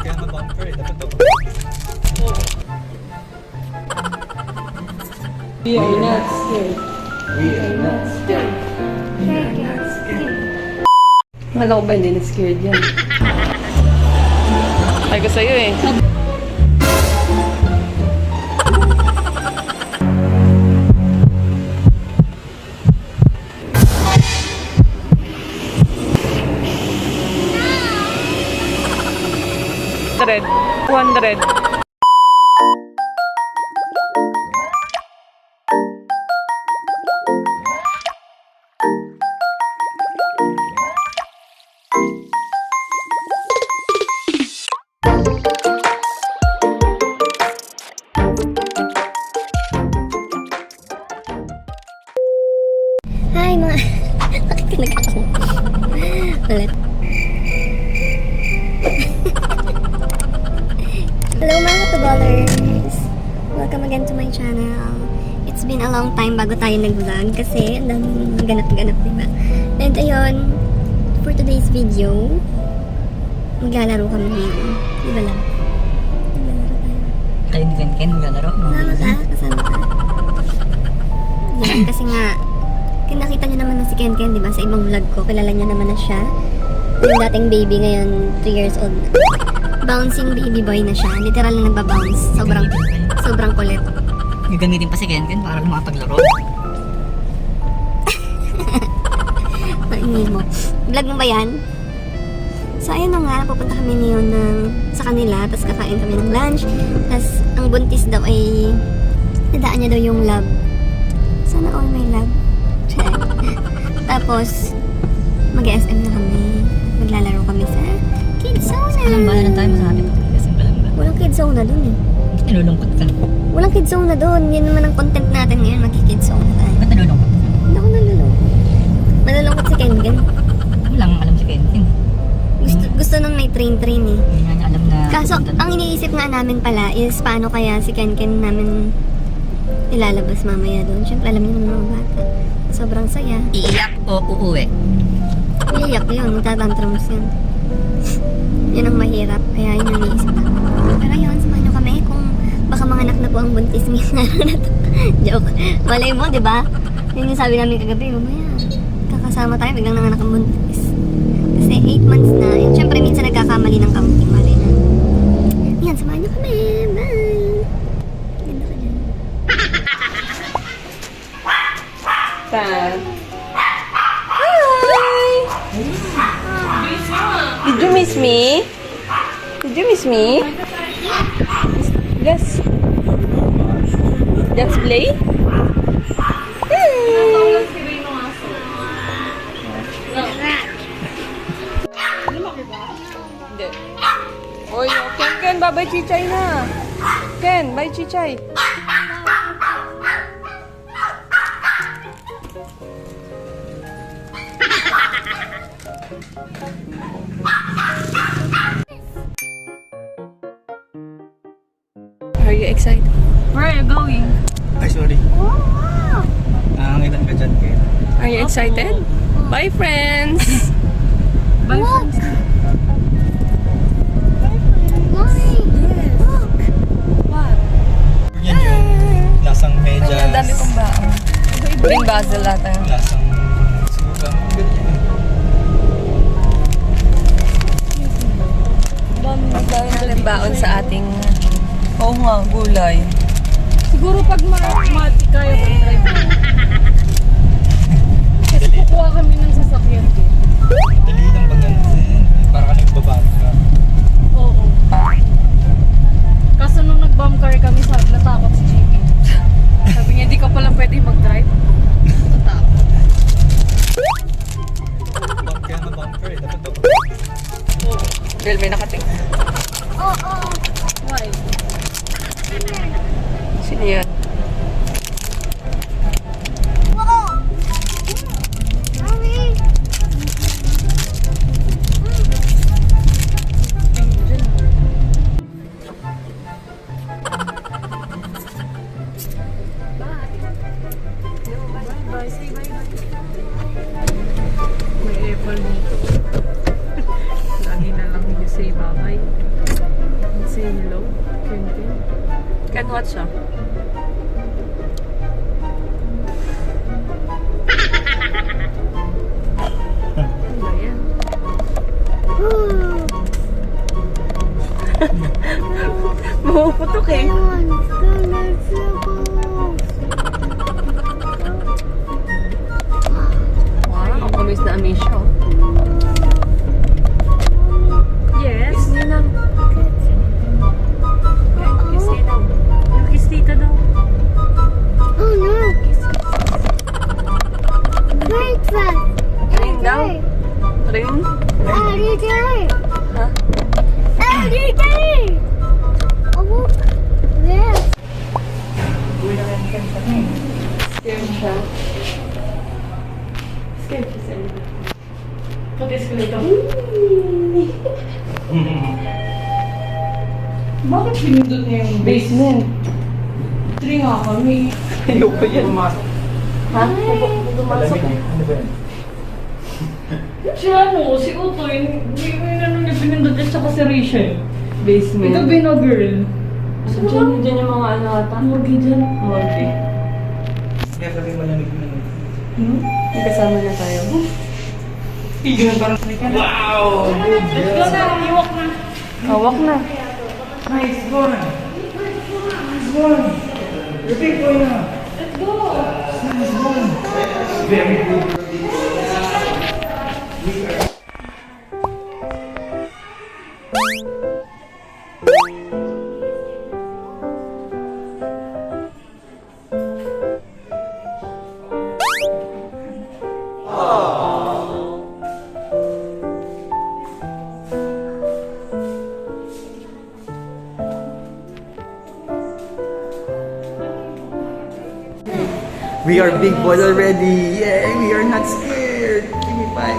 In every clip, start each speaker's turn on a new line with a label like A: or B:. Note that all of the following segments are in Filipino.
A: Kaya na bumper eh. Dapat dapat.
B: We are not scared.
A: We are not
B: Scared. We are not scared. Akala ko ba hindi na scared yan? Ay ko sa'yo eh. $100. $200.
C: Hi mga... Bakit ka nag-ako? Ulit. Hello mga Katuballers! Welcome again to my channel. It's been a long time bago tayo nag-vlog kasi ang daming ganap-ganap, diba? And ayun, for today's video, maglalaro kami ngayon. Diba lang? Maglalaro tayo.
D: Kayo ni Ken maglalaro?
C: Kasama ka? Kasama ka? Yan, kasi nga, nakita niyo naman na si Ken Ken, di ba? Sa ibang vlog ko, kilala niyo naman na siya. Yung dating baby, ngayon 3 years old na. Bouncing baby boy na siya. Literal na nagbabounce. Sobrang kulit.
D: Gagamitin pa si Ken para lumapaglaro.
C: Maingay mo. Vlog mo ba yan? So, ayun na nga. Pupunta kami ngayon sa kanila. Tapos kakain kami ng lunch. Tapos, ang buntis daw ay nadaan niya daw yung love. Sana all may love. Check. Tapos, mag-SM na kami. Maglalaro kami sa Kids Zone.
D: Alam ba na tayo masabi pa? Kasi balang ba?
C: Walang Kids Zone na dun eh.
D: Nalulungkot ka.
C: Walang Kids Zone na dun. Yan naman ang content natin ngayon. Magki-Kids Zone na tayo.
D: Ba't nalulungkot ka?
C: Hindi ako nalulungkot. Malulungkot si Ken Ken.
D: Walang alam si Ken.
C: Gusto nang may train-train eh.
D: Hindi nga niya alam na...
C: Kaso, ang iniisip nga namin pala is paano kaya si Ken Ken namin ilalabas mamaya doon. Siyempre, alam niyo naman mga bata. Sobrang saya.
D: Iiyak o uuwi?
C: Iiyak yun. Magtatantrums yun. Yun ang mahirap. Kaya yun ang iniisip namin. Pero yun, samahan nyo kami kung baka manganak na po ang buntis ngayong araw na to. Joke. Malay mo, di ba? Yun yung sabi namin kagabi. Mamaya, kakasama tayo. Biglang nanganak ang buntis. Kasi 8 months na. And syempre, minsan nagkakamali ng counting. Malay na. Yan, samahan nyo kami. Bye! Ganda ka dyan.
B: Hi! Did you miss me? Did you miss me? Yes. Let's play? Hindi. Oy, Ken, bye-bye chichay na. Ken, bye chichay. Are you excited? Where are you going?
A: Ay, sorry. Nangangilan ka dyan, Ken.
B: Are you excited? Bye, friends! Bye, friends! What?
A: Yan yung lasang medyas.
B: Ang dami kong baon. Bring basil natin.
A: Lasang sugang.
B: Ang dami natin baon sa ating gulay.
E: Siguro pag mati kaya mag-drive mo. Kasi kukuha kami ng sasakyan din.
A: Dali lang pag ganun. Para ka nagbabag ka.
E: Oo. Kaso nung nag-bomb car kami, natakot si Jimmy. Sabi niya, di ka pala pwede mag-drive. Natakot.
A: Kaya na bumper eh. Dapat dapat.
E: Oo.
B: Bel, may nakating.
E: Why?
B: Sino yan?
E: Bye. Say bye. May apple dito. Lagi na lang
B: much ah. Ayan. Mapuputok eh. Wow, amaze na amaze siya. Oh. Yes, Ninang. Kiss tita. Kiss tita daw.
C: Oh no! Breakfast!
B: Ring daw. Ring?
C: Every day!
B: Ha?
C: Every day! Oh, yes!
B: Scared siya. Scared siya sa inyo. Pati escalator.
E: Bakit pinindot niya yung
B: Basement.
E: tree nga kami?
B: Ayoko yan. Ha? Dumasok.
A: Ano ba yan?
E: Si ano, si Utoy, hindi ko yung ano niya pinindot at saka si Rachel.
B: Basement.
E: Ito girl.
B: So, dyan yung mga ano ata.
E: Morgue dyan.
B: Morgue.
A: Kaya sabi mo lamig na.
B: May kasama na tayo.
A: Ganun parang, wow! Good
E: Let's go na, iwak na.
B: Hawak na.
A: Nice one! Nice one! Your big boy na!
E: Let's go.
A: Nice one! Very good. We are big boys already! Yay! We are not scared! Give me five!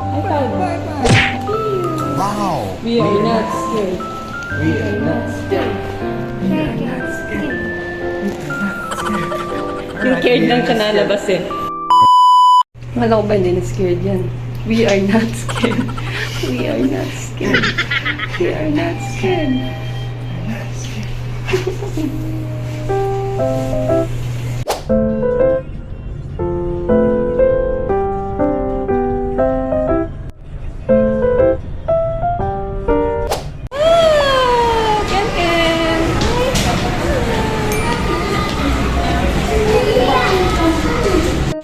B: High five.
A: Wow!
B: We are not scared.
A: We are not
B: Scared.
A: scared!
B: Yung scared lang siya nalabas eh. Wala ko ba hindi na scared yan? We are not scared. We are not scared. We are not scared.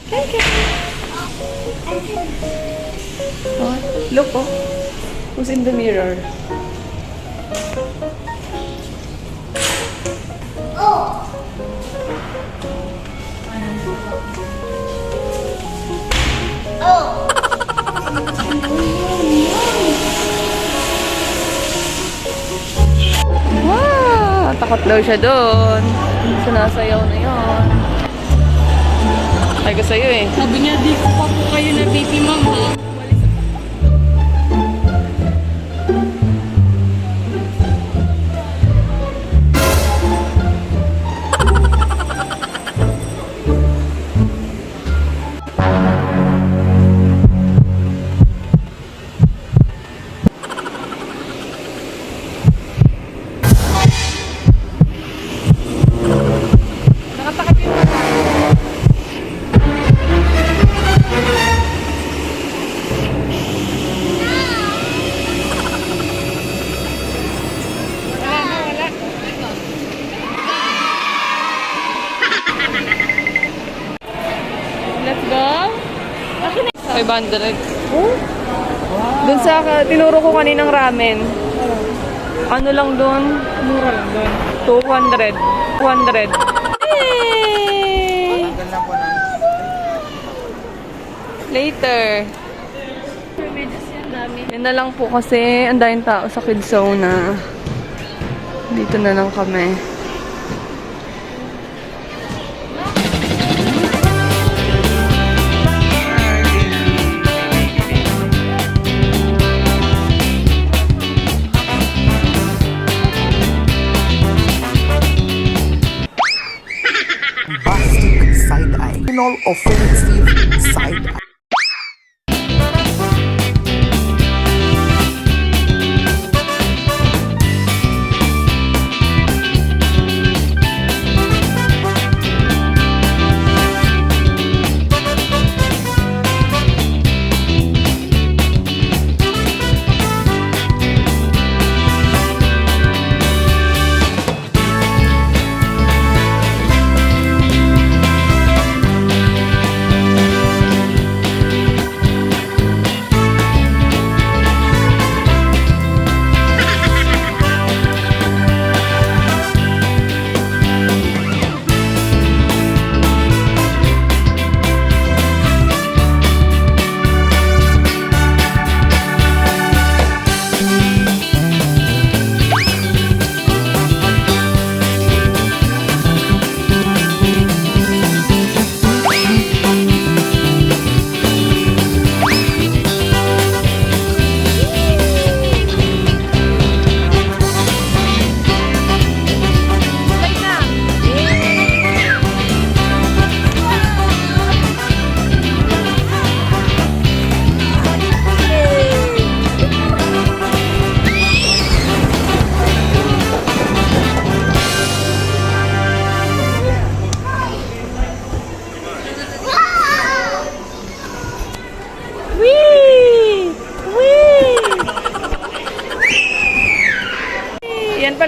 B: Ken Ken! Ken Ken! Oh, look oh. Who's in the mirror? Wow! Takot daw siya doon. Sunasayaw na yun. Ay ko sa'yo eh.
E: Sabi niya, di ko pa po kayo na baby mama.
B: Let's go. 500. Doon sa tinuro ko kaninang ramen. Ano lang doon?
E: Mura lang doon.
B: 200. 200. Hey! Later. Yan na lang po kasi ang daming tao sa Kids Zone na. Dito na lang kami.
F: Bombastic side-eye. Offensive side-eye.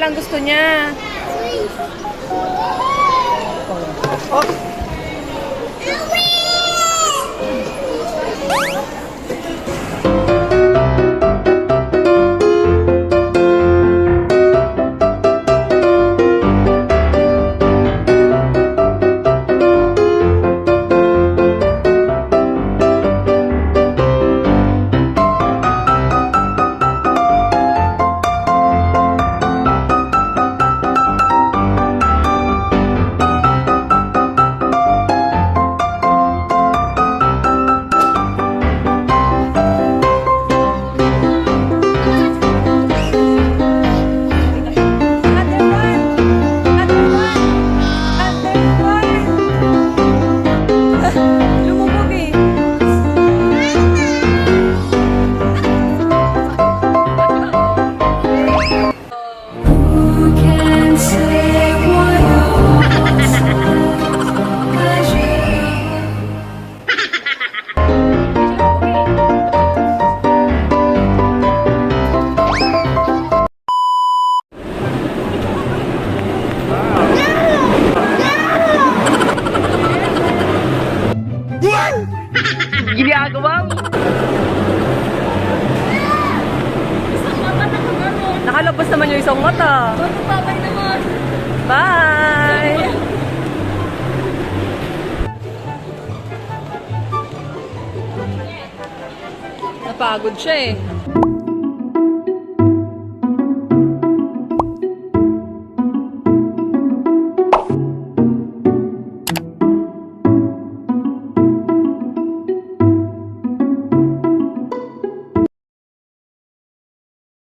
E: palang gusto niya. Lumubog eh. Nakalabas naman yung isang mata.
C: Babay naman.
E: Bye! Napagod siya eh.